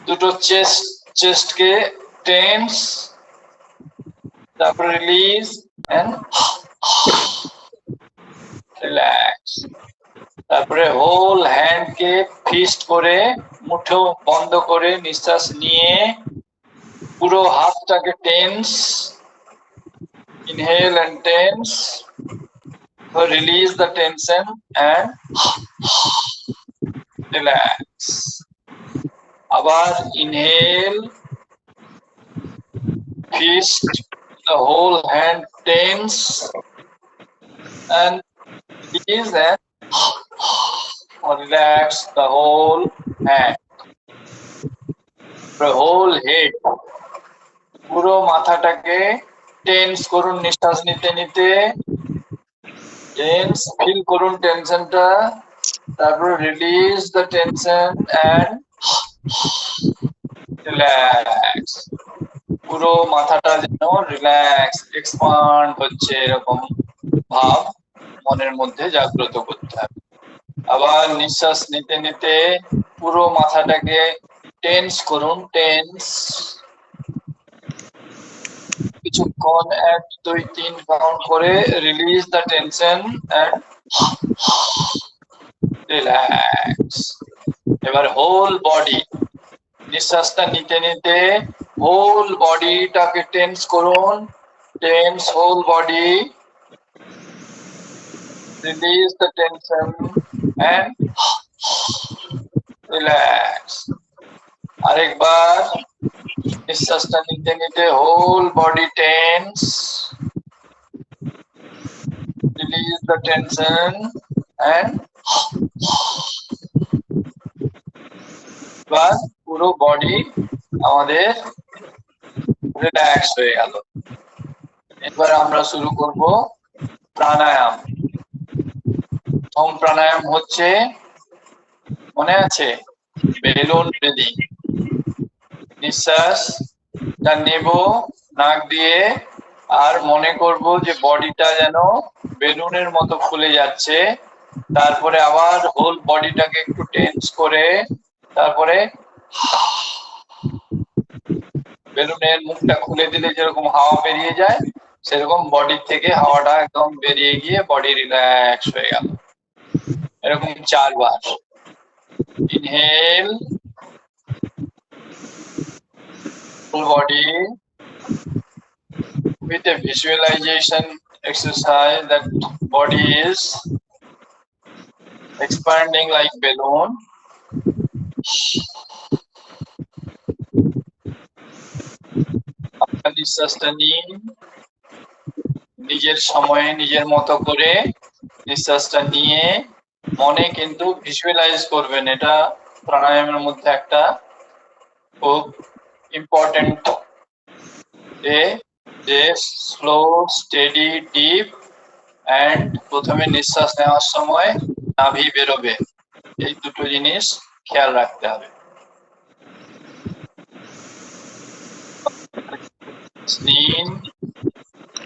দুটো চেস্টকে টেন্স, তারপরে রিলিজ এন্ড রিল্যাক্স। তারপরে হোল হ্যান্ডকে ফিস্ট করে মুঠো বন্ধ করে নিঃশ্বাস নিয়ে পুরো হাতটাকে tense, inhale and tense, release the tension and relax. আবার inhale, fist the whole hand tense and release and relax the whole hand. The whole head, পুরো মাথাটাকে টেন্স করুন নিঃশ্বাস নিতে নিতে। টেন্স ফিল করুন টেনশনটা, তারপর release the tension and relax. পুরো মাথাটা যেন রিল্যাক্স এক্সপান্ড হচ্ছে এরকম ভাব মনের মধ্যে জাগ্রত করতে হবে। আবার নিঃশ্বাস নিতে নিতে পুরো মাথাটাকে টেন্স করুন, টেন্স। কিছুক্ষণ 1 2 3 কাউন্ট করে release the tension and relax. এবার হোল বডি, নিঃশ্বাসটা নিতে নিতে হোল বডিটাকে টেন্স করুন, tense whole body, release the tension and relax. আরেকবার নিঃশ্বাসটা নিতে নিতে whole body tense, release the tension and এবার পুরো বডি আমাদের রিল্যাক্স হয়ে গেল। এবার আমরা শুরু করব প্রাণায়াম। প্রথম প্রাণায়াম হচ্ছে, মনে আছে, বেলুন ব্রিদিং। নিঃশ্বাসটা নেব নাক দিয়ে আর মনে করব যে বডিটা যেন বেলুনের মতো ফুলে যাচ্ছে। তারপরে আবার হোল বডিটাকে একটু টেন্স করে তারপরে বেলুনের মুখটা খুলে দিলে যেরকম হাওয়া বেরিয়ে যায় সেরকম বডি থেকে হাওয়াটা একদম বেরিয়ে গিয়ে বডি রিল্যাক্স হয়ে গেল। এরকম 4 বার। Inhale, full body with a visualization exercise that body is expanding like balloon. নিঃশ্বাসটা নিন, নিজের সময়ে নিজের মতো করে নিঃশ্বাসটা নিয়ে মনে কিন্তু ভিজুয়ালাইজ করবেন। এটা প্রাণায়ামের মধ্যে একটা খুব ইম্পর্টেন্ট, যে স্লো, স্টেডি, ডিপ এন্ড প্রথমে নিঃশ্বাস নেওয়ার সময় নাভি বেরোবে, এই দুটো জিনিস খেয়াল রাখতে হবে। নিন,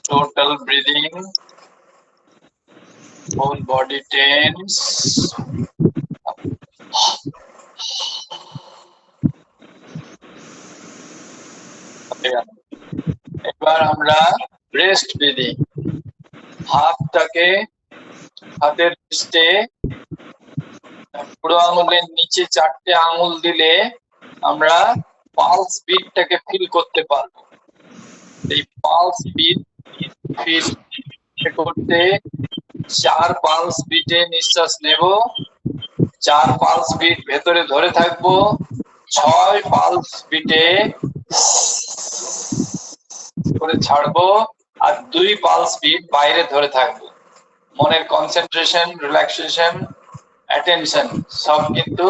total breathing, whole body tense, এবার আমরা ব্রেস্ট ব্রিদিং। হাতটাকে হাতের রিস্টে বুড়ো আঙুলের নিচে 4টে আঙুল দিলে আমরা পালস বিটটাকে ফিল করতে পারবো। এই পালস বিট ফিল করতে 4 পালস বিটে নিঃশ্বাস নেব, 4 পালস বিট ভেতরে ধরে থাকবো, 6 পালস বিটে করে ছাড়বো আর 2 পালস বিট বাইরে ধরে থাকবো। মনের কনসেন্ট্রেশন, রিল্যাক্সেশন, অ্যাটেনশন সব কিন্তু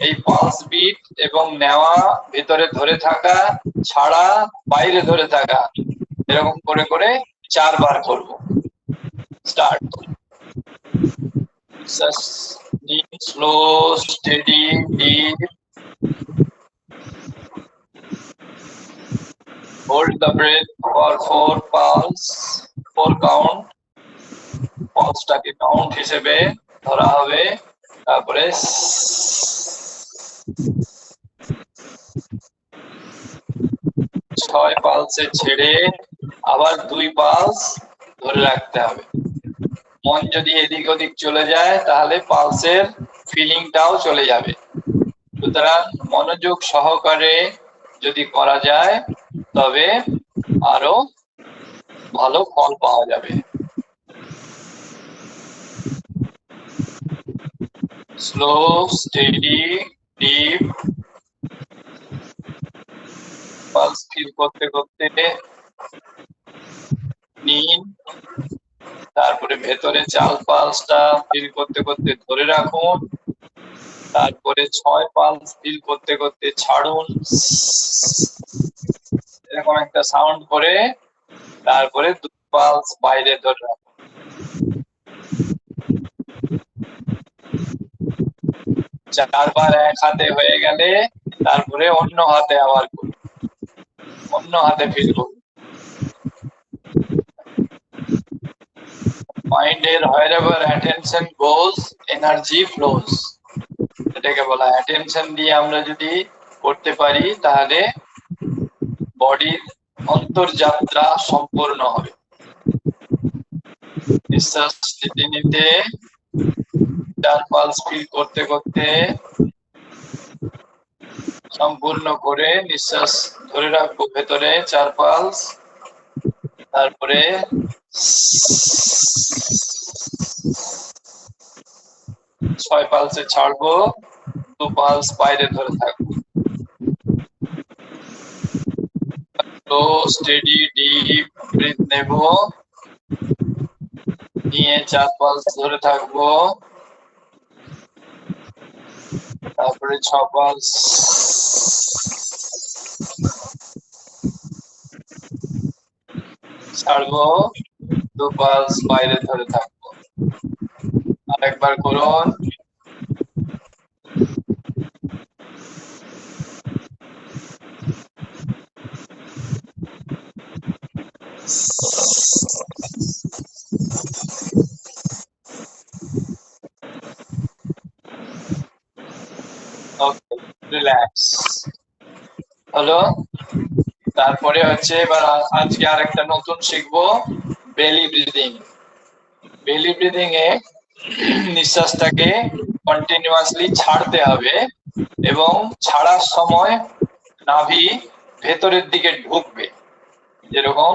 এই পালস বিট এবং নেওয়া, ভেতরে ধরে থাকা, ছাড়া, বাইরে ধরে থাকা, এরকম করে করে 4 বার করব। Start. Slow, steady, deep. Hold the breath for 4 pulse, 4 count. পালসটাকে কাউন্ট হিসেবে ধরা হবে। তারপরে 6 পালসে ছেড়ে আবার 2 পালস ধরে রাখতে হবে। মন যদি এদিক ওদিক চলে যায় তাহলে পালসের ফিলিংটাও চলে যাবে। সুতরাং মনোযোগ সহকারে যদি করা যায় তবে আরো ভালো ফল পাওয়া যাবে। Slow, steady, deep pulse feel করতে করতে নিন, তারপরে ভেতরে 4 পালসটা ফিল করতে করতে ধরে রাখুন, তারপরে 6 পালস ফিল করতে করতে ছাড়ুন, এরকম একটা সাউন্ড করে তারপরে 2 পালস বাইরে ধরে রাখুন। 4 বার এক হাতে হয়ে গেলে তারপরে অন্য হাতে আবার করুন, অন্য হাতে ফিল করুন। মাইন্ডের wherever attention goes energy flows, এটাকে বলা হয় অ্যাটেনশন দিয়ে আমরা যদি করতে পারি তাহলে বডির অন্তর্যাত্রা সম্পূর্ণ হবে। নিঃশ্বাস নিতে নিতে 4 পালস ফিল করতে করতে সম্পূর্ণ করে নিঃশ্বাস ধরে রাখবো ভেতরে 4 পালস, তারপরে 6 পালসে ছাড়বো, 2 পালস বাইরে ধরে থাকবো। স্লো, স্টেডি, ডিপ ব্রিথ নেব, নিয়ে 4 পালস ধরে থাকবো, তারপরে 6 পালস ছাড়বো, 2 পালস বাইরে ধরে থাকবো। আরেকবার করুন। ওকে, রিল্যাক্স হলো। তারপরে হচ্ছে এবার আজকে আরেকটা নতুন শিখবো, বেলি ব্রিদিং। বেলি ব্রিদিং এ নিঃশ্বাসটাকে কন্টিনিউয়াসলি ছাড়তে হবে এবং ছাড়ার সময় নাভি ভেতরের দিকে ঢুকবে, যেরকম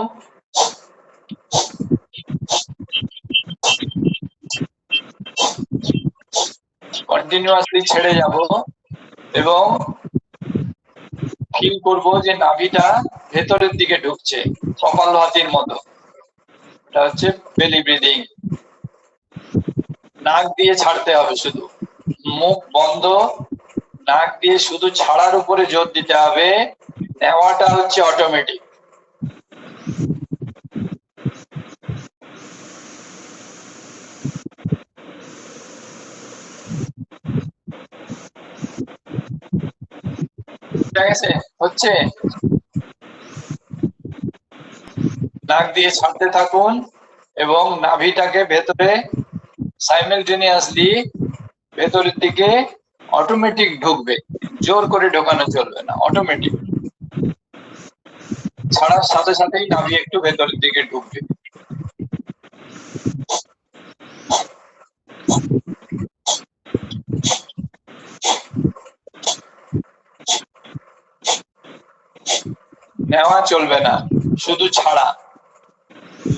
কন্টিনিউয়াসলি ছেড়ে যাব এবং ফিল করব যে নাভিটা ভেতরের দিকে ঢুকছে কপালভাতির মতো। এটা হচ্ছে বেলি ব্রিদিং। নাক দিয়ে ছাড়তে হবে, শুধু মুখ বন্ধ, নাক দিয়ে শুধু ছাড়ার উপরে জোর দিতে হবে। নেওয়াটা হচ্ছে অটোমেটিক। ঠিক আছে, হচ্ছে নাক দিয়ে ছাড়তে থাকুন এবং নাভিটাকে ভেতরে সাইমেলটেনিয়াসলি ভেতরের দিকে অটোমেটিক ঢুকবে, জোর করে ঢোকানো চলবে না, অটোমেটিক ছাড়ার সাথে সাথেই নাভি একটু ভেতরের দিকে ঢুকবে। নেওয়া চলবে না, শুধু ছাড়া।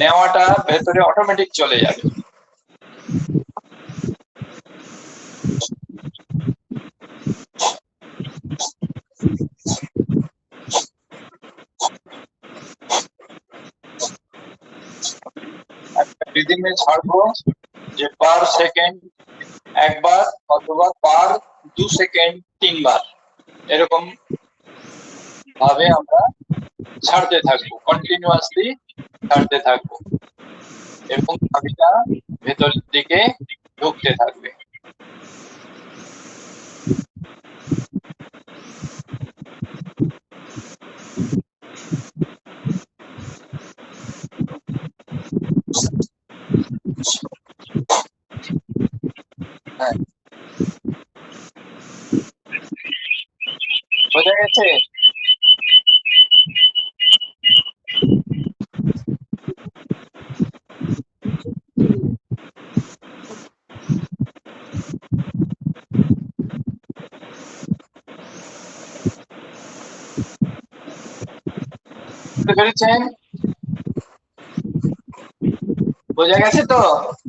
নেওয়াটা ভেতরে অটোমেটিক চলে যাবে। ব্রিদিং এ ছাড়বো যে পার সেকেন্ড একবার অথবা পার 2 সেকেন্ড 3 বার, এরকম ভাবে আমরা ছাড়তে থাকবো, কন্টিনিউয়াসলি ছাড়তে থাকবো এবং নাভিটা ভেতরের দিকে ঢুকতে থাকবে। হ্যাঁ, বোঝা গেছে? বুঝতে পেরেছেন? বোঝা গেছে তো?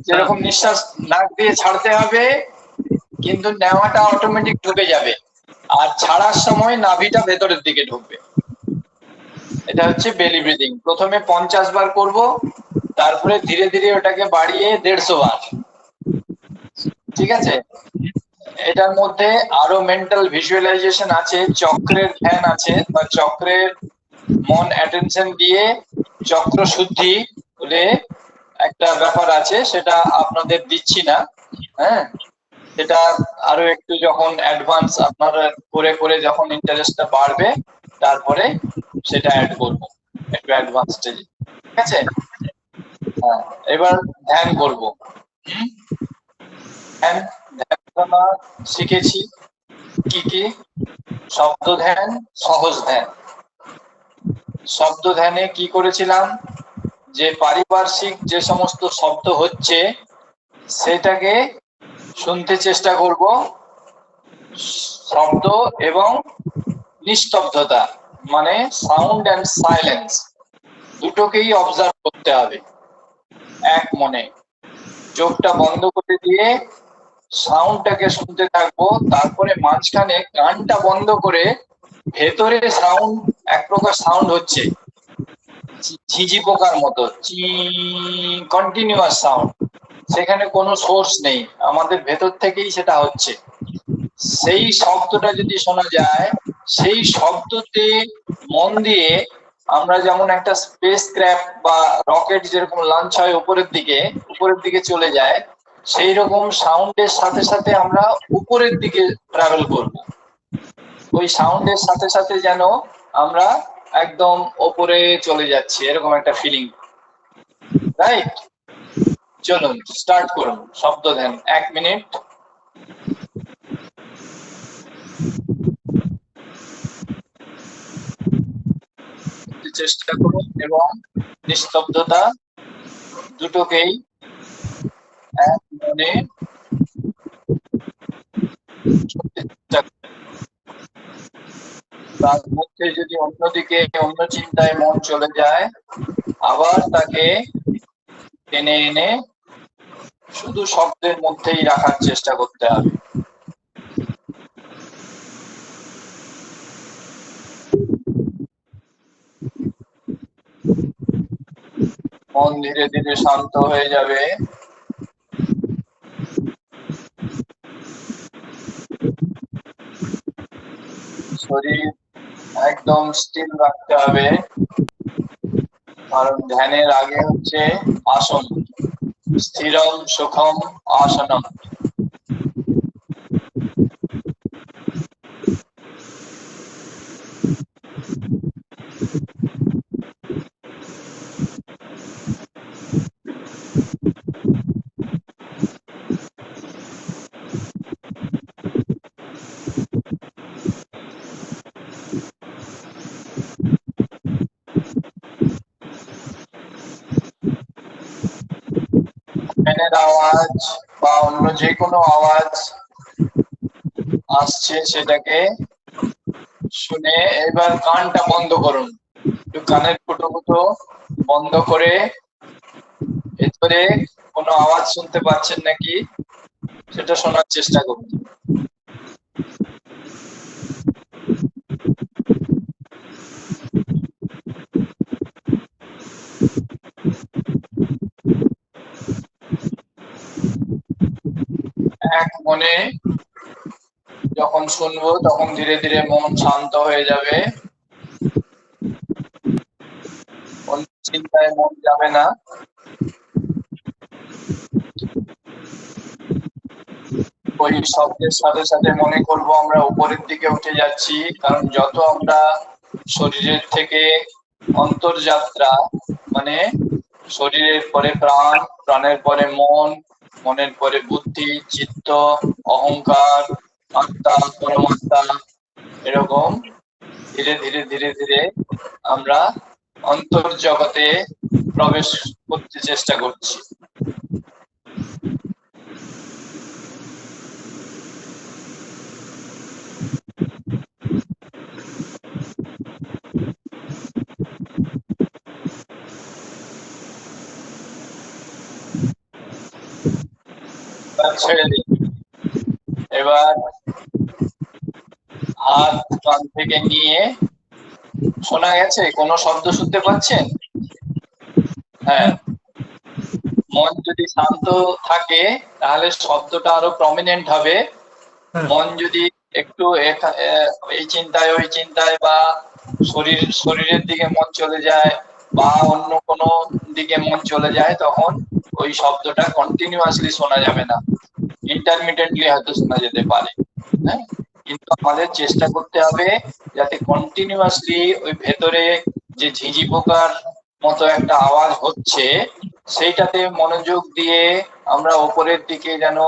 যেরকম নিঃশ্বাস নাক দিয়ে ছাড়তে হবে, কিন্তু নেওয়াটা অটোমেটিক ঢুকে যাবে, আর ছাড়ার সময় নাভিটা ভেতরের দিকে ঢুকবে। এটা হচ্ছে বেলি ব্রিদিং। প্রথমে 50 বার করব, তারপরে ধীরে ধীরে ওটাকে বাড়িয়ে 150 বার। ঠিক আছে? এটার মধ্যে আরো মেন্টাল ভিজুয়ালাইজেশন আছে, চক্রের ধ্যান আছে, বা চক্রের মন অ্যাটেনশন দিয়ে চক্র শুদ্ধি বলে একটা ব্যাপার আছে, সেটা আপনাদের দিচ্ছি না। হ্যাঁ, সেটা আরো একটু যখন অ্যাডভান্স আপনারা করে করে যখন ইন্টারেস্টটা বাড়বে, তারপরে সেটা অ্যাড করব একটু অ্যাডভান্স স্টেজে। ঠিক আছে? হ্যাঁ, এবার ধ্যান করব। ধ্যান ধ্যান শিখেছি কি কি? শব্দ ধ্যান, সহজ ধ্যান। শব্দ ধ্যানে কি করেছিলাম, যে পারিপার্শ্বিক যে সমস্ত শব্দ হচ্ছে সেটাকে শুনতে চেষ্টা করব, শব্দ এবং নিস্তব্ধতা, মানে সাউন্ড অ্যান্ড সাইলেন্স, দুটোকেই অবজার্ভ করতে হবে এক মনে। চোখটা বন্ধ করে দিয়ে সাউন্ডটাকে শুনতে থাকবো, তারপরে মাঝখানে কানটা বন্ধ করে ভেতরে সাউন্ড, এক প্রকার সাউন্ড হচ্ছে ঝিঝি পোকার মতো, কন্টিনিউয়াস সাউন্ড, সেখানে কোনো সোর্স নেই, আমাদের ভেতর থেকেই সেটা হচ্ছে। সেই শব্দটা যদি শোনা যায়, সেই শব্দতে মন দিয়ে আমরা যেমন একটা স্পেস ক্রাফট বা রকেট যেরকম লঞ্চ হয় উপরের দিকে চলে যায়, সেই রকম সাউন্ডের সাথে সাথে আমরা উপরের দিকে ট্রাভেল করব। ওই সাউন্ডের সাথে সাথে যেন আমরা একদম ওপরে চলে যাচ্ছি, এরকম একটা ফিলিং। রাইট? চলুন স্টার্ট করুন শব্দ ধ্যান। 1 মিনিট। চেষ্টা করুন এবং নিস্তব্ধতা দুটোকেই এক মনে তার মধ্যে যদি অন্যদিকে অন্য চিন্তায় মন চলে যায়, আবার তাকে টেনে এনে শুধু শব্দের মধ্যেই রাখার চেষ্টা করতে হবে। মন ধীরে ধীরে শান্ত হয়ে যাবে। শরীর একদম স্থির রাখতে হবে, কারণ ধ্যানের আগে হচ্ছে আসন। স্থিরম সুখম আসনম। ফ্যানের আওয়াজ বা অন্য যে কোনো আওয়াজ আসছে সেটাকে শুনে এবার কানটা বন্ধ করুন, একটু কানের ফুটো বন্ধ করে ভেতরে কোনো আওয়াজ শুনতে পাচ্ছেন নাকি সেটা শোনার চেষ্টা করুন। এক মনে যখন শুনবো তখন ধীরে ধীরে মন শান্ত হয়ে যাবে, অন্য চিন্তায় মন যাবে না। ওই শব্দের সাথে সাথে মনে করব আমরা উপরের দিকে উঠে যাচ্ছি, কারণ যত আমরা শরীরের থেকে অন্তর্যাত্রা, মানে শরীরের পরে প্রাণ, প্রাণের পরে মন, মনের পরে বুদ্ধি, চিত্ত, অহংকার, আত্মা, পরমাত্মা, এরকম ধীরে ধীরে ধীরে ধীরে আমরা অন্তর্জগতে প্রবেশ করতে চেষ্টা করছি। ছেড়ে দিন। এবার হাত কান থেকে নিয়ে, শোনা গেছে? কোনো শব্দ শুনতে পাচ্ছেন? হ্যাঁ, মন যদি শান্ত থাকে তাহলে শব্দটা আরো প্রমিনেন্ট হবে। মন যদি একটু এই চিন্তায় ওই চিন্তায় বা শরীরের দিকে মন চলে যায় বা অন্য কোনো দিকে মন চলে যায়, তখন ওই শব্দটা কন্টিনিউয়াসলি শোনা যাবে না, ইন্টারমিডিয়েটলি হয়তো শোনা যেতে পারে। হ্যাঁ, কিন্তু আমাদের চেষ্টা করতে হবে যাতে কন্টিনিউয়াসলি ওই ভেতরে যে ঝিঁঝি পোকার মতো একটা আওয়াজ হচ্ছে সেইটাতে মনোযোগ দিয়ে আমরা উপরের দিকে যেন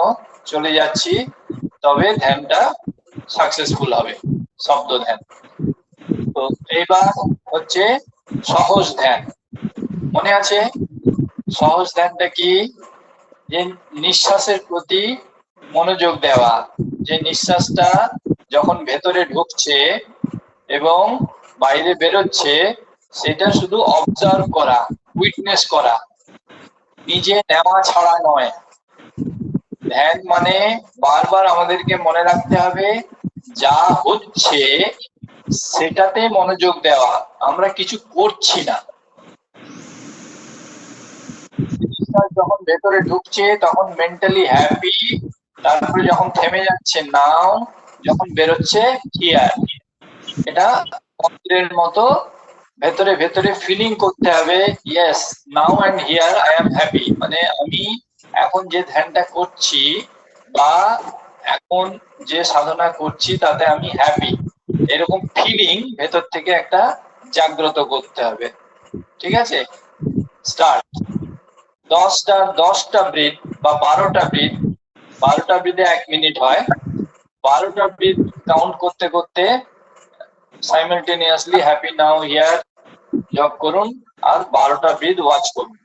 চলে যাচ্ছি, তবে ধ্যানটা সাকসেসফুল হবে, শব্দ ধ্যান। তো এইবার হচ্ছে সহজ ধ্যান। মনে আছে সহজ ধ্যানটা কি? যে নিঃশ্বাসের প্রতি মনোযোগ দেওয়া, যে নিঃশ্বাসটা যখন ভেতরে ঢুকছে এবং বাইরে বেরোচ্ছে সেটা শুধু অবজার্ভ করা, উইটনেস করা, নিজে নেওয়া ছাড়া নয়। ধ্যান মানে বারবার আমাদেরকে মনে রাখতে হবে যা হচ্ছে সেটাতে মনোযোগ দেওয়া, আমরা কিছু করছি না। যখন ভেতরে ঢুকছে তখন মেন্টালি হ্যাপি, তারপরে যখন থেমে যাচ্ছে নাও, যখন বেরোচ্ছে হিয়ার। এটা মন্ত্রের মতো ভেতরে ভেতরে ফিলিং করতে হবে, yes now and here I am happy, মানে আমি এখন যে ধ্যানটা করছি বা এখন যে সাধনা করছি তাতে আমি হ্যাপি, এরকম ফিলিং ভেতর থেকে একটা জাগ্রত করতে হবে। ঠিক আছে, স্টার্ট। 10টা ব্রিথ বা 12টা ব্রিথ, 12টা ব্রিথে 1 মিনিট হয়, 12টা ব্রিথ কাউন্ট করতে করতে সাইমালটেনিয়াসলি হ্যাপি নাও হিয়ার জপ করুন আর 12টা ব্রিথ ওয়াচ করুন।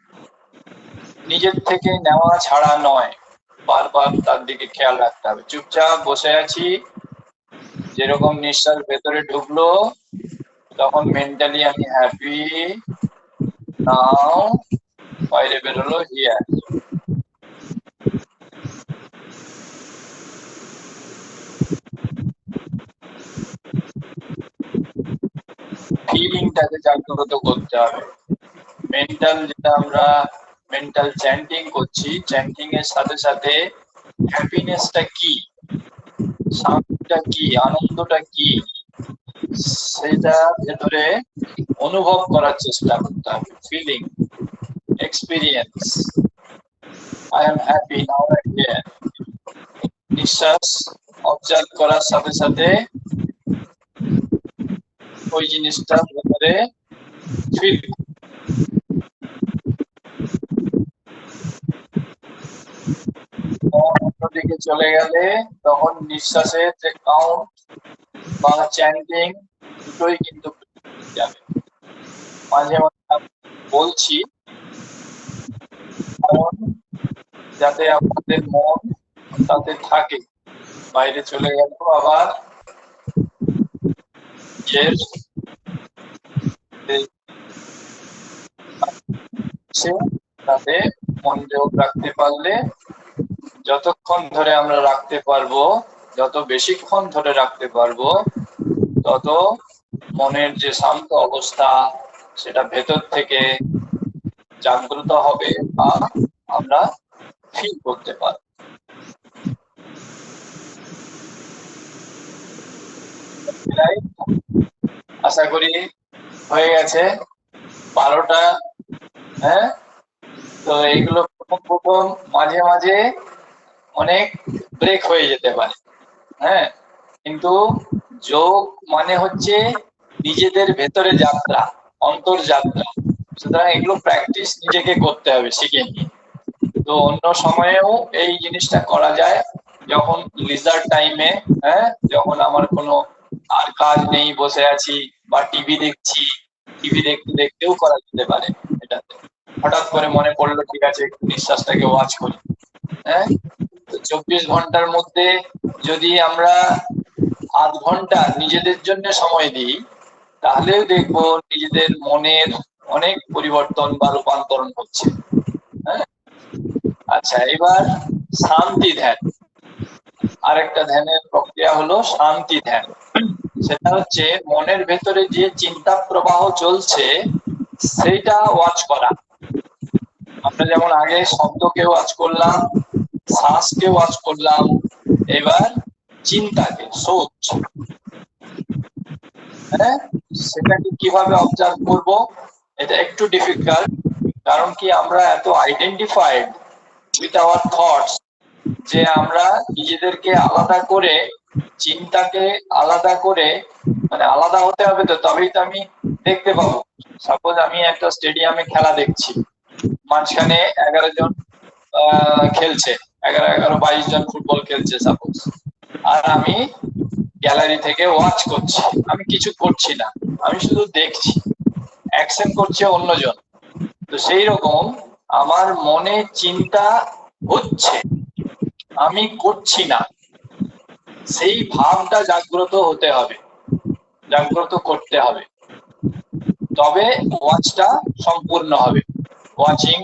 নিজের থেকে নেওয়া ছাড়া নয়, বারবার তার দিকে খেয়াল রাখতে হবে। চুপচাপ বসে আছি, যেরকম নিঃশ্বাস ভেতরে ঢুকলো তখন মেন্টালি আমি হ্যাপি নাও, বাইরে বেরোলো হিয়ার। ফিলিংটাকে জাগ্রত করতে হবে। মেন্টাল যেটা আমরা মেন্টাল চ্যান্টিং করছি, চ্যান্টিং এর সাথে সাথে হ্যাপিনেসটা কি, শান্তিটা কি, আনন্দটা কি, সেটা ভেতরে অনুভব করার চেষ্টা করতে হবে। Feeling, experience, I am happy now and here. নিঃশ্বাস অবজার্ভ করার সাথে সাথে ওই জিনিসটা ভেতরে ফিল। অন্যদিকে চলে গেলে তখন নিঃশ্বাসের যে কাউন্ট বা চ্যান্টিং দুটোই কিন্তু যাবে। মাঝে মাঝে বলছি কারণ যাতে আপনাদের মন তাতে থাকে, বাইরে চলে গেল আবার তাতে মনোযোগ রাখতে পারলে, যতক্ষণ ধরে আমরা রাখতে পারবো, যত বেশিক্ষণ ধরে রাখতে পারবো, তত মনের যে শান্ত অবস্থা সেটা ভেতর থেকে জাগ্রত হবে বা আমরা ফিল করতে পারবো। আশা করি হয়ে গেছে 12টা। হ্যাঁ, তো এইগুলো প্রথম মাঝে মাঝে অনেক ব্রেক হয়ে যেতে পারে। হ্যাঁ, কিন্তু যোগ মানে হচ্ছে নিজেদের ভেতরে যাত্রা, অন্তর্যাত্রা। সুতরাং এগুলো প্র্যাকটিস নিজেকে করতে হবে, শিখে নিয়ে। তো অন্য সময়েও এই জিনিসটা করা যায়, যখন লিজার টাইমে, হ্যাঁ, যখন আমার কোনো আর কাজ নেই, বসে আছি বা টিভি দেখছি, টিভি দেখতে দেখতেও করা যেতে পারে। এটাতে হঠাৎ করে মনে পড়লো ঠিক আছে একটু নিঃশ্বাসটাকে ওয়াচ করি। হ্যাঁ, 24 ঘন্টার মধ্যে যদি আমরা আধ ঘন্টা নিজেদের জন্য সময় দিই তাহলেও দেখবো নিজেদের মনের অনেক পরিবর্তন বা রূপান্তরণ হচ্ছে। হ্যাঁ, আচ্ছা, এবার শান্তি ধ্যান। আরেকটা ধ্যানের প্রক্রিয়া হলো শান্তি ধ্যান। সেটা হচ্ছে মনের ভেতরে যে চিন্তা প্রবাহ চলছে সেইটা ওয়াচ করা। আমরা যেমন আগে শব্দকে ওয়াচ করলাম, শ্বাসকে ওয়াচ করলাম, এবার চিন্তাকে, সোচ, হ্যাঁ, সেটাকে কিভাবে অবজার্ভ করব, এটা একটু ডিফিকাল্ট। কারণ কি আমরা এত আইডেন্টিফাইড উইথ আওয়ার থটস যে আমরা নিজেদেরকে আলাদা করে, চিন্তাকে আলাদা করে, মানে আলাদা হতে হবে, তো তবেই তো আমি দেখতে পাবো। সাপোজ আমি একটা স্টেডিয়ামে খেলা দেখছি, মাঝখানে 11 জন খেলছে, 11-11, 22 জন ফুটবল খেলছে সাপোজ, আর আমি গ্যালারি থেকে ওয়াচ করছি, আমি কিছু করছি না, আমি শুধু দেখছি, অ্যাকশন করছে অন্যজন। তো সেই রকম আমার মনে চিন্তা হচ্ছে, আমি করছি না, সেই ভাবটা জাগ্রত হতে হবে, জাগ্রত করতে হবে, তবে ওয়াচটা সম্পূর্ণ হবে। ওয়াচিং,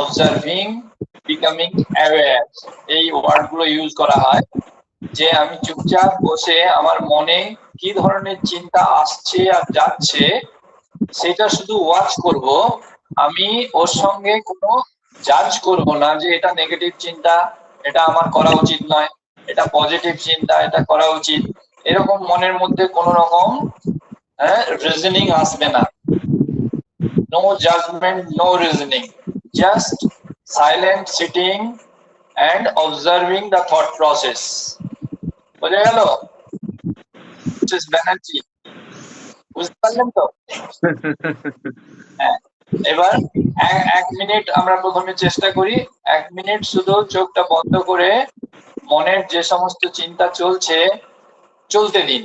অবজার্ভিং, বিকামিং অ্যাওয়্যার, এই ওয়ার্ডগুলো ইউজ করা হয়। যে আমি চুপচাপ বসে আমার মনে কি ধরনের চিন্তা আসছে আর যাচ্ছে সেটা শুধু ওয়াচ করব, আমি ওর সঙ্গে কোনো জাজ করব না যে এটা নেগেটিভ চিন্তা, এটা আমার করা উচিত নয়, এটা পজিটিভ চিন্তা, এটা করা উচিত। এরকম মনের মধ্যে কোনো রকম রিজনিং আসবে না। No judgement, no reasoning, just silent sitting and observing the thought process. বোঝা গেল মিসেস ব্যানার্জি? বুঝতে পারলেন তো? হ্যাঁ, এবার 1 মিনিট আমরা প্রথমে চেষ্টা করি, 1 মিনিট শুধু চোখটা বন্ধ করে মনের যে সমস্ত চিন্তা চলছে চলতে দিন।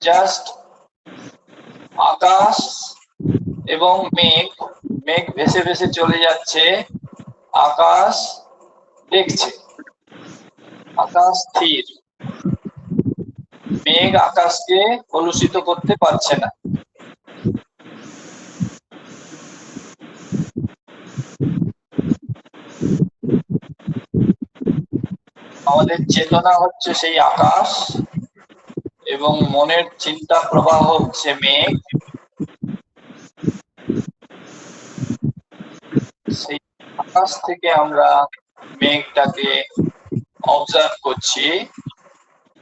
জাস্ট আকাশ এবং মেঘ, মেঘ ভেসে ভেসে চলে যাচ্ছে, আকাশ দেখছে, আকাশ স্থির, মেঘ আকাশকে কলুষিত করতে পারছে না। আমাদের চেতনা হচ্ছে সেই আকাশ এবং মনের চিন্তা প্রবাহ হচ্ছে মেঘ। সেই আকাশ থেকে আমরা মেঘটাকে অবজার্ভ করছি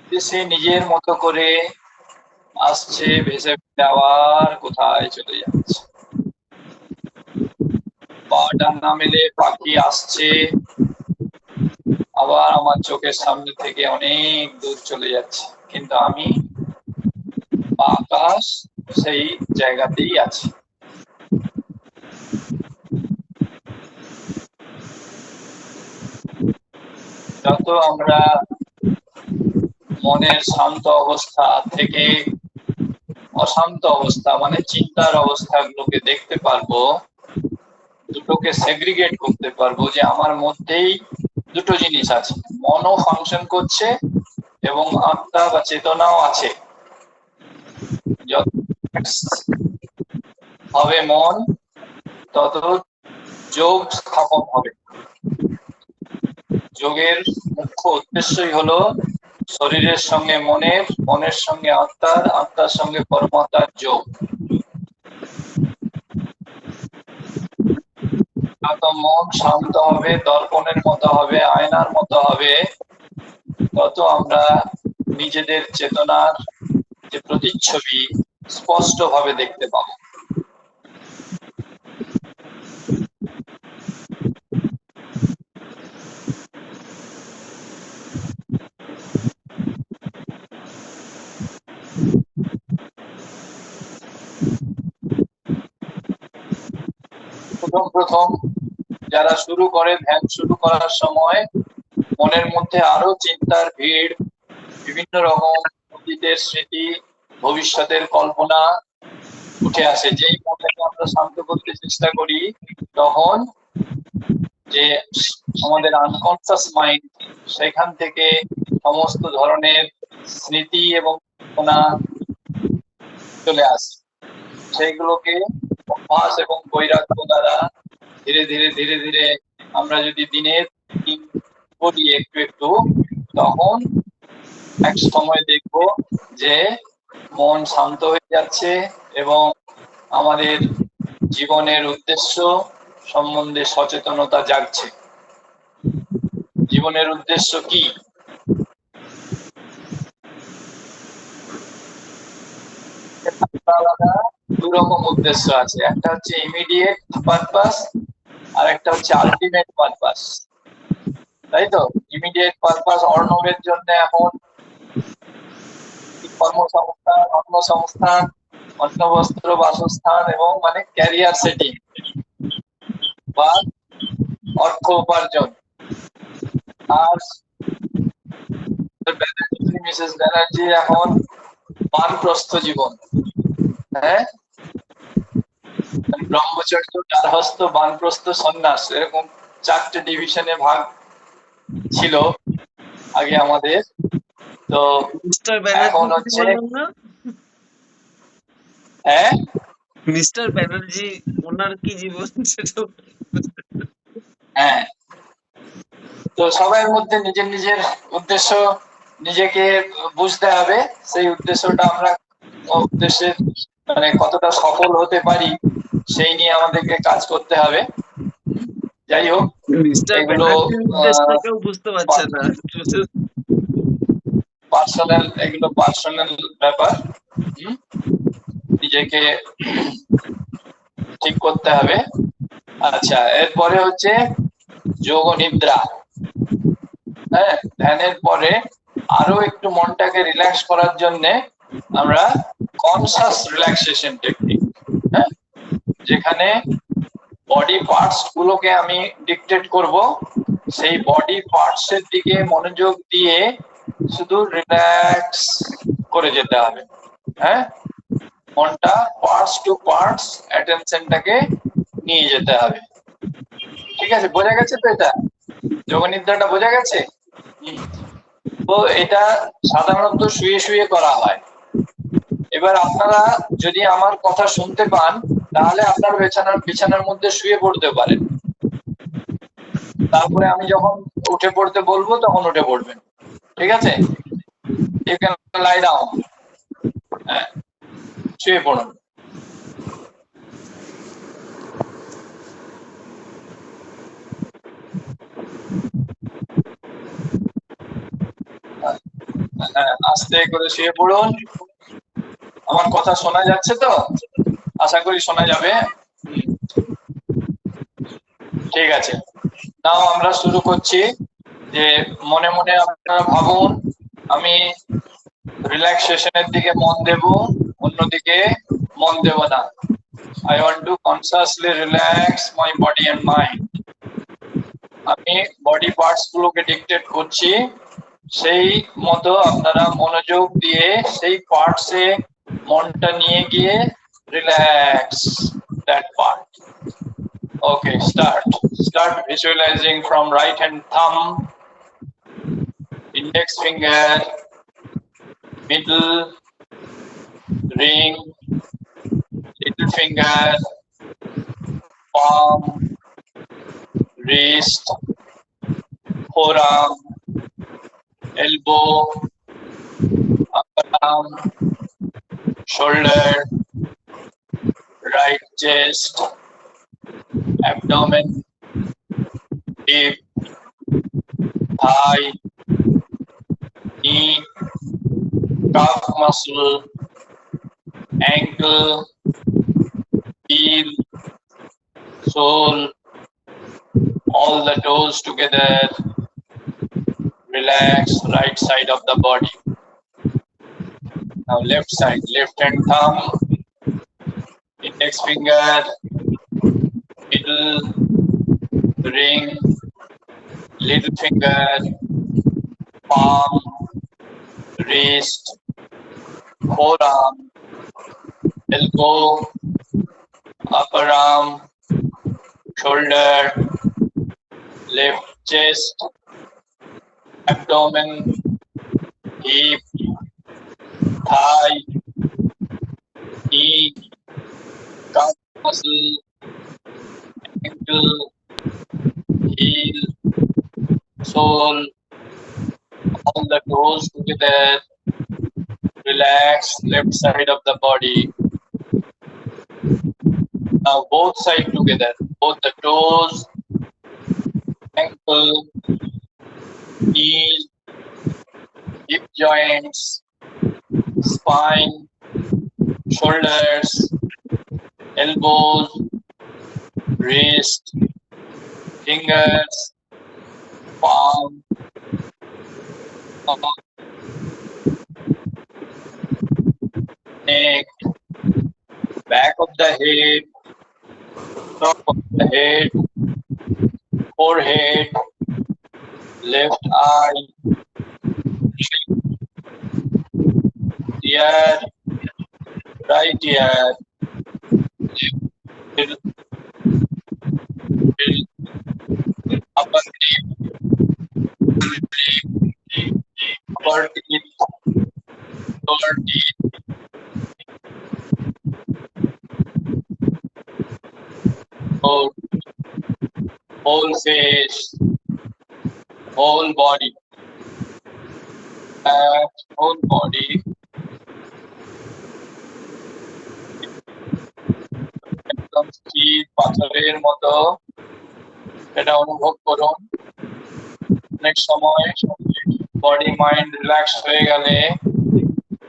যে সে নিজের মতো করে আসছে, ভেসে ভেসে আবার কোথায় চলে যাচ্ছে। পাটা না মেলে পাখি আসছে, আবার আমার চোখের সামনে থেকে অনেক দূর চলে যাচ্ছে, কিন্তু আমি আকাশ সেই জায়গাতেই আছি। যত আমরা মনের শান্ত অবস্থা থেকে অশান্ত অবস্থা মানে চিন্তার অবস্থাগুলোকে দেখতে পারবো, দুটোকে সেগ্রিগেট করতে পারবো যে আমার মধ্যেই দুটো জিনিস আছে, মনও ফাংশন করছে এবং আত্মা বা চেতনাও আছে। যত হবে মন তত যোগ স্থাপন হবে। যোগের মুখ্য উদ্দেশ্যই হলো শরীরের সঙ্গে মনের, মনের সঙ্গে আত্মার, আত্মার সঙ্গে পরমাত্মার যোগ। যত মন শান্ত হবে, দর্পণের মতো হবে, আয়নার মতো হবে, তত আমরা নিজেদের চেতনার যে প্রতিচ্ছবি স্পষ্ট ভাবে দেখতে পাবো। প্রথম যারা শুরু করে, ধ্যান শুরু করার সময় মনের মধ্যে আরো চিন্তার ভিড়, বিভিন্ন রকম অতীতের স্মৃতি, ভবিষ্যতের কল্পনা উঠে আসে। যেই মনটাকে আমরা শান্ত করতে চেষ্টা করি তখন যে আমাদের আনকনসিয়াস মাইন্ড, সেখান থেকে সমস্ত ধরনের স্মৃতি এবং কল্পনা চলে আসে। সেইগুলোকে অভ্যাস এবং বৈরাগ্য দ্বারা ধীরে ধীরে ধীরে ধীরে আমরা যদি দিনের করি একটু একটু, তখন এক সময় দেখবো যে মন শান্ত হয়ে যাচ্ছে এবং আমাদের জীবনের উদ্দেশ্য সম্বন্ধে সচেতনতা জাগছে। জীবনের উদ্দেশ্য কি? আলাদা দু রকম উদ্দেশ্য আছে, একটা হচ্ছে ইমিডিয়েট পারপাস আর একটা হচ্ছে আলটিমেট পারপাস, তাই তো? ইমিডিয়েট পারপাস অর্ণবের জন্য এখন কর্মসংস্থান, অন্নসংস্থান, অন্ন বস্ত্র বাসস্থান এবং মানে ক্যারিয়ার সেটিং বা অর্থ উপার্জন। আর মিসেস ব্যানার্জি এখন বানপ্রস্থ জীবন, হ্যাঁ, ব্রহ্মচর্য, গার্হস্থ, বানপ্রস্থ, সন্ন্যাস, এরকম 4টে ডিভিশনে ভাগ ছিল আগে আমাদের। তো এখন হচ্ছে হ্যাঁ মিস্টার ব্যানার্জি ওনার কি জীবন সেটা হ্যাঁ, তো সবার মধ্যে নিজের নিজের উদ্দেশ্য নিজেকে বুঝতে হবে, সেই উদ্দেশ্যটা আমরা উদ্দেশ্যে মানে কতটা সফল হতে পারি সেই নিয়ে আমাদেরকে কাজ করতে হবে। যাই হোক, মিস্টার এগুলো ব্যানার্জির উদ্দেশ্যটা কেউ বুঝতে পারছে না। পার্সোনাল, এগুলো পার্সোনাল ব্যাপার, নিজেকে ঠিক করতে হবে। আচ্ছা, এরপরে হচ্ছে যোগ নিদ্রা। হ্যাঁ, ধ্যানের পরে আরো একটু মনটাকে রিল্যাক্স করার জন্য আমরা কনসাস রিল্যাক্সেশন টেকনিক, হ্যাঁ, যেখানে বডি পার্টস গুলোকে আমি ডিকটেট করব, সেই বডি পার্টস এর দিকে মনোযোগ দিয়ে শুধু রিল্যাক্স করে যেতে হবে। হ্যাঁ, মনটা পার্টস টু পার্টস অ্যাটেনশনটাকে নিয়ে যেতে হবে। ঠিক আছে, বোঝা গেছে তো? এটা যোগনিদ্রাটা বোঝা গেছে? তো এটা সাধারণত শুয়ে শুয়ে করা হয়। এবার আপনারা যদি আমার কথা শুনতে পান তাহলে আপনার বিছানার মধ্যে শুয়ে পড়তে পারেন, তারপরে আমি যখন উঠে পড়তে বলবো তখন উঠে পড়বেন। ঠিক আছে, ইউ ক্যান লাই ডাউন। হ্যাঁ, শুয়ে পড়ুন। হ্যাঁ, আস্তে করে শুয়ে পড়ুন। আমার কথা শোনা যাচ্ছে তো? আশা করি শোনা যাবে। ঠিক আছে, নাও আমরা শুরু করছি। যে মনে মনে আপনারা ভাবুন আমি রিল্যাক্সেশনের দিকে মন দেব, অন্যদিকে মন দেব না। I want to consciously relax my body and mind. আমি বডি পার্টস গুলোকে ডিকটেট করছি, সেই মতো আপনারা মনোযোগ দিয়ে সেই পার্টসে মনটা নিয়ে গিয়ে relax that part. Okay, start visualizing from right hand thumb, index finger, middle, ring, little finger, palm, wrist, forearm, elbow, upper arm, shoulder, right chest, abdomen, hip, thigh, knee, calf muscle, ankle, heel, sole, all the toes together. Relax right side of the body. Now left side, left hand thumb, index finger, middle, ring, little finger, palm, wrist, forearm, elbow, upper arm, shoulder, left chest, abdomen, hip, thigh, knee, calf muscle, ankle, heel, sole, all the toes together. Relax left side of the body. Now both sides together, both the toes, ankle, knees, hip joints, spine, shoulders, elbows, wrist, fingers, palm, neck, back of the head, top of the head, forehead, left eye, ear, right ear, upper lip, upper teeth, lower teeth, whole face, whole body, whole body. একদম স্থির পাথরের মতো এটা অনুভব করুন। অনেক সময় body mind relax হয়ে গেলে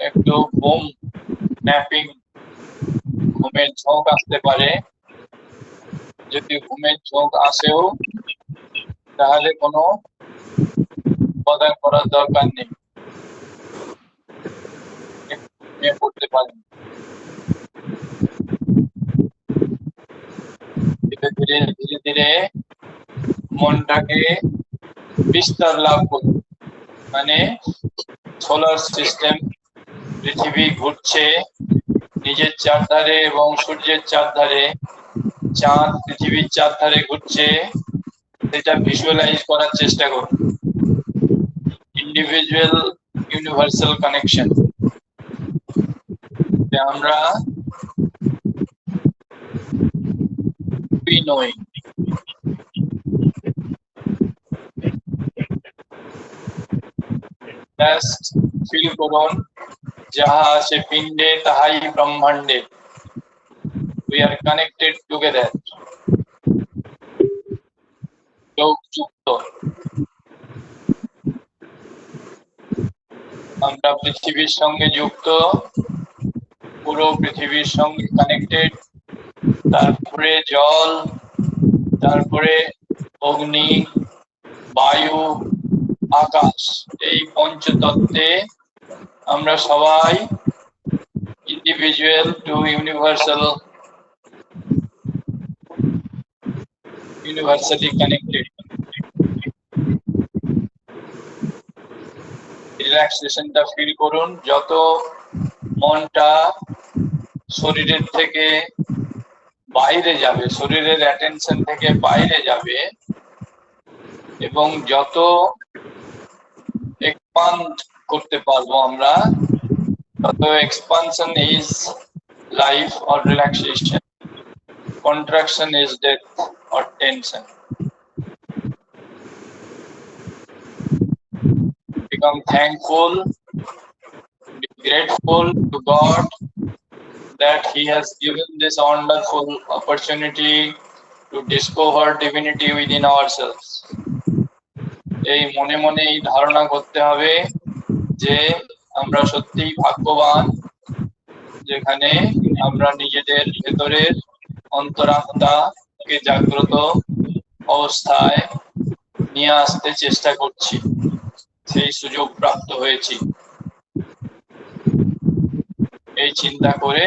একটু ঘুম, ন্যাপিং, ঘুমের ঝোঁক আসতে পারে। যদি ঘুমের ঝোঁক আসেও তাহলে কোনো বদল করার দরকার নেই, ঘুমিয়ে পড়তে পারেন। ধীরে ধীরে ধীরে ধীরে মনটাকে বিস্তার লাভ করুন, মানে সোলার সিস্টেম, পৃথিবী ঘুরছে নিজের চারধারে এবং সূর্যের চারধারে, চাঁদ পৃথিবীর চারধারে ঘুরছে, সেটা ভিজুয়ালাইজ করার চেষ্টা করুন। ইন্ডিভিজুয়াল ইউনিভার্সাল কানেকশন, আমরা নই, জাস্ট ফিল করুন যাহা আছে পিণ্ডে তাহাই ব্রহ্মাণ্ডে। We are connected together. যোগযুক্ত, আমরা পৃথিবীর সঙ্গে যুক্ত, পুরো পৃথিবীর সঙ্গে কানেক্টেড। তারপরে জল, তারপরে অগ্নি, বায়ু, আকাশ, এই পঞ্চতত্ত্বে আমরা সবাই ইন্ডিভিজুয়াল টু ইউনিভার্সালি কানেক্টেড। রিল্যাক্সেশনটা ফিল করুন। যত মনটা শরীরের থেকে বাইরে যাবে, শরীরের অ্যাটেনশন থেকে বাইরে যাবে, এবং যত এক্সপান্ড করতে পারবো আমরা, তত expansion is life or relaxation, contraction is death or tension. Become thankful, be grateful to God that He has given this wonderful opportunity to discover divinity within ourselves. এই মনে মনে এই ধারণা করতে হবে যে আমরা সত্যিই ভাগ্যবান, যেখানে আমরা নিজেদের ভেতরের অন্তরাত্মাকে জাগ্রত অবস্থায় নিয়ে আসতে চেষ্টা করছি, সেই সুযোগ প্রাপ্ত হয়েছি। এই চিন্তা করে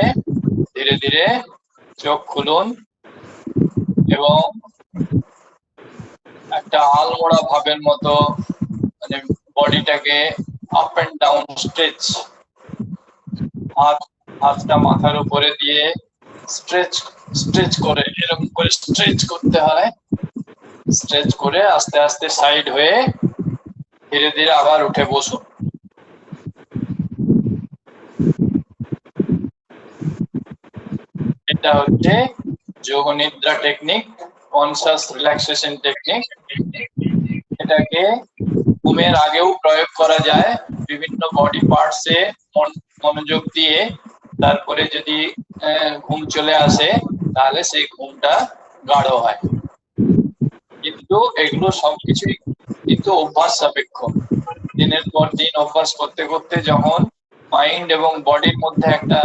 ধীরে ধীরে চোখ খুলুন এবং একটা আলমোড়া ভাবের মতো, মানে বডিটাকে আপ এন্ড ডাউন স্ট্রেচ, হাতটা মাথার উপরে দিয়ে স্ট্রেচ করে, এরকম করে স্ট্রেচ করতে হয়। স্ট্রেচ করে আস্তে আস্তে সাইড হয়ে ধীরে ধীরে আবার উঠে বসুন। এটা হচ্ছে যোগ নিদ্রা টেকনিক, কনসাস রিল্যাক্সেশন টেকনিক। এটাকে ঘুমের আগেও প্রয়োগ করা যায় বিভিন্ন বডি পার্টসে মনোযোগ দিয়ে। তারপরে যদি ঘুম চলে আসে তাহলে সেই ঘুমটা গাঢ় হয়। কিন্তু এগুলো সবকিছুই কিন্তু অভ্যাস সাপেক্ষ। দিনের পর দিন অভ্যাস করতে করতে যখন মাইন্ড এবং বডির মধ্যে একটা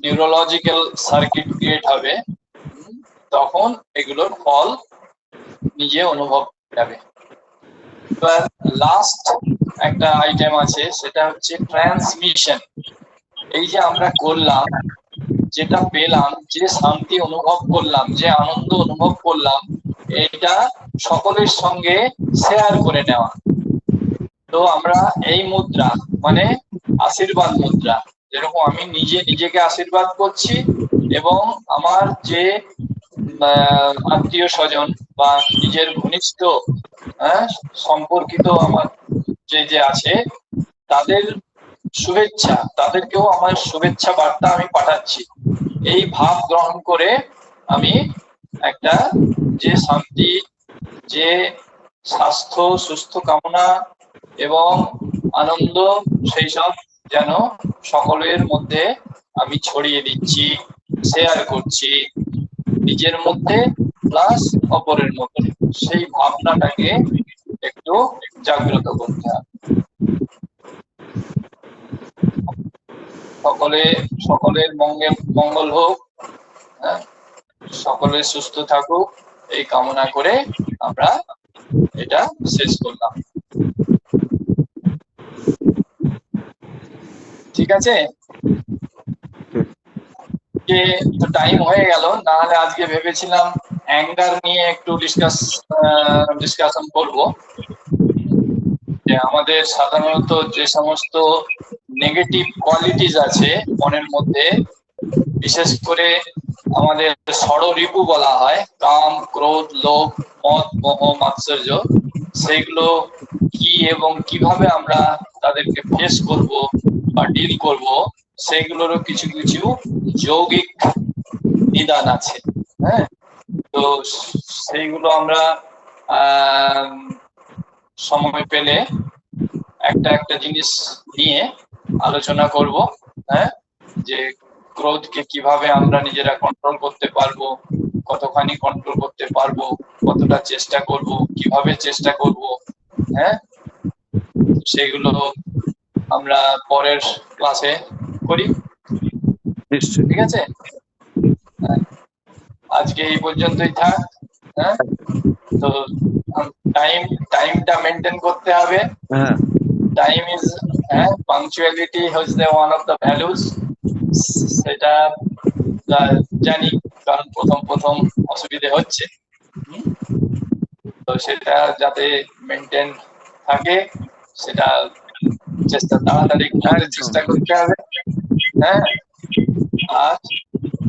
নিউরোলজিক্যাল সার্কিট ক্রিয়েট হবে, তখন এগুলোর ফল নিজে অনুভব যাবে। এবার লাস্ট একটা আইটেম আছে, সেটা হচ্ছে ট্রান্সমিশন। এই যে আমরা করলাম, যেটা পেলাম, যে শান্তি অনুভব করলাম, যে আনন্দ অনুভব করলাম, এটা সকলের সঙ্গে শেয়ার করে নেওয়া। তো আমরা এই মুদ্রা মানে আশীর্বাদ মুদ্রা, যেরকম আমি নিজে নিজেকে আশীর্বাদ করছি এবং আমার যে আত্মীয় স্বজন বা নিজের ঘনিষ্ঠ সম্পর্কিত আমার যে আছে তাদের শুভেচ্ছা, তাদেরকেও আমার শুভেচ্ছা বার্তা আমি পাঠাচ্ছি। এই ভাব গ্রহণ করে আমি একটা যে শান্তি, যে স্বাস্থ্য সুস্থ কামনা এবং আনন্দ, সেই সব যেন সকলের মধ্যে আমি ছড়িয়ে দিচ্ছি, শেয়ার করছি, নিজের মধ্যে প্লাস অপরের মধ্যে, সেই ভাবনাটাকে একটু জাগ্রত করতে হবে। সকলের মঙ্গল হোক, সকলে সুস্থ থাকুক, এই কামনা করে আমরা এটা শেষ করলাম। ঠিক আছে, যে টাইম হয়ে গেল, না হলে আজকে ভেবেছিলাম অ্যাঙ্গার নিয়ে একটু ডিসকাশন করব। যে আমাদের সাধারণত যে সমস্ত নেগেটিভ কোয়ালিটিস আছে মনের মধ্যে, বিশেষ করে আমাদের ষড়রিপু বলা হয়, কাম, ক্রোধ, লোভ, মদ, মোহ, মাৎসর্য, সেগুলো কি এবং কিভাবে আমরা তাদেরকে ফেস করব বা ডিল করব, সেগুলোরও কিছু কিছু যৌগিক নিদান আছে। হ্যাঁ, তো সেইগুলো আমরা সময় পেলে একটা একটা জিনিস নিয়ে আলোচনা করব। হ্যাঁ, যে ক্রোধকে কিভাবে আমরা নিজেরা কন্ট্রোল করতে পারবো, কতখানি কন্ট্রোল করতে পারবো, কতটা চেষ্টা করব, কিভাবে চেষ্টা করব। হ্যাঁ, সেগুলো আমরা পরের ক্লাসে করি। ঠিক আছে, আজকে এই পর্যন্তই থাক। হ্যাঁ, তো টাইমটা মেনটেন করতে হবে। টাইম ইজ, পাংচুয়ালিটি হচ্ছে ওয়ান অফ দ্য ভ্যালুস, সেটা জানি, কারণ প্রথম অসুবিধে হচ্ছে। তো সেটা যাতে মেনটেন থাকে, সেটা তাড়াতাড়ি চেষ্টা করতে হবে। হ্যাঁ, আর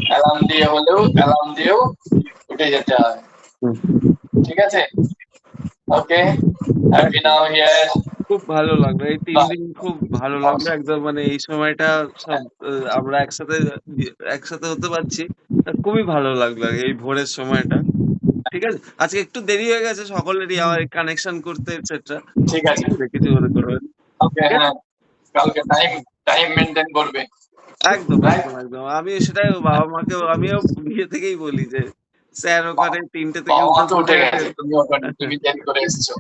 অ্যালার্ম দিয়েও উঠে যেতে হবে। ঠিক আছে, ওকে, হ্যাপি নাও ইয়ার। খুব ভালো লাগলো এই 3 দিন, খুব ভালো লাগলো একদম। মানে এই সময়টা সব আমরা একসাথে হতে পারছি, খুবই ভালো লাগলো এই ভোরের সময়টা। ঠিক আছে, আজকে একটু দেরি হয়ে গেছে সকলেরই আমার কানেকশন করতে এটসেট্রা। ঠিক আছে, কিছু মনে করবেন। ওকে, হ্যাঁ, কালকে টাইম মেনটেন করবে। একদম একদম একদম। আমি সেটাই বাবা মাকে, আমিও বিয়ে থেকেই বলি যে স্যার ওখানে 3টে থেকে উঠে গেছে, তুমি দেরি করে এসেছো।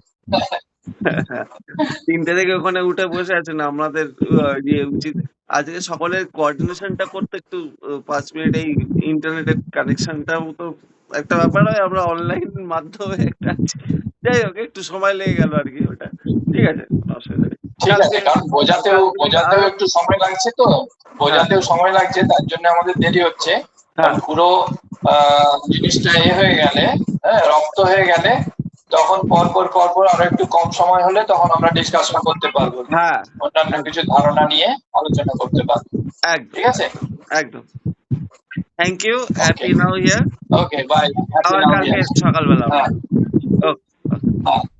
3টে থেকে ওখানে উঠে বসে আছেন, আমাদের ইয়ে উচিত আজকে সকলের কোঅর্ডিনেশনটা করতে একটু 5 মিনিট এই ইন্টারনেটের কানেকশনটাও তো একটা ব্যাপার হয়, আমরা অনলাইন মাধ্যমে একটা, যাই হোক একটু সময় লেগে গেল আর কি ওটা। ঠিক আছে, অসুবিধা নেই। ঠিক আছে, কারণ বোঝাতেও একটু সময় লাগছে, তো বোঝাতেও সময় লাগছে, তার জন্য আমাদের দেরি হচ্ছে। পুরো জিনিসটা হয়ে গেলে, রপ্ত হয়ে গেলে, তখন পরপর আরো একটু কম সময় হলে তখন আমরা ডিসকাশন করতে পারবো, অন্যান্য কিছু ধারণা নিয়ে আলোচনা করতে পারবো। ঠিক আছে, একদম। Thank you, happy now here. Okay, bye, happy আবার নাও কালকে ইয়ার। সকালবেলা। হ্যাঁ, ওকে।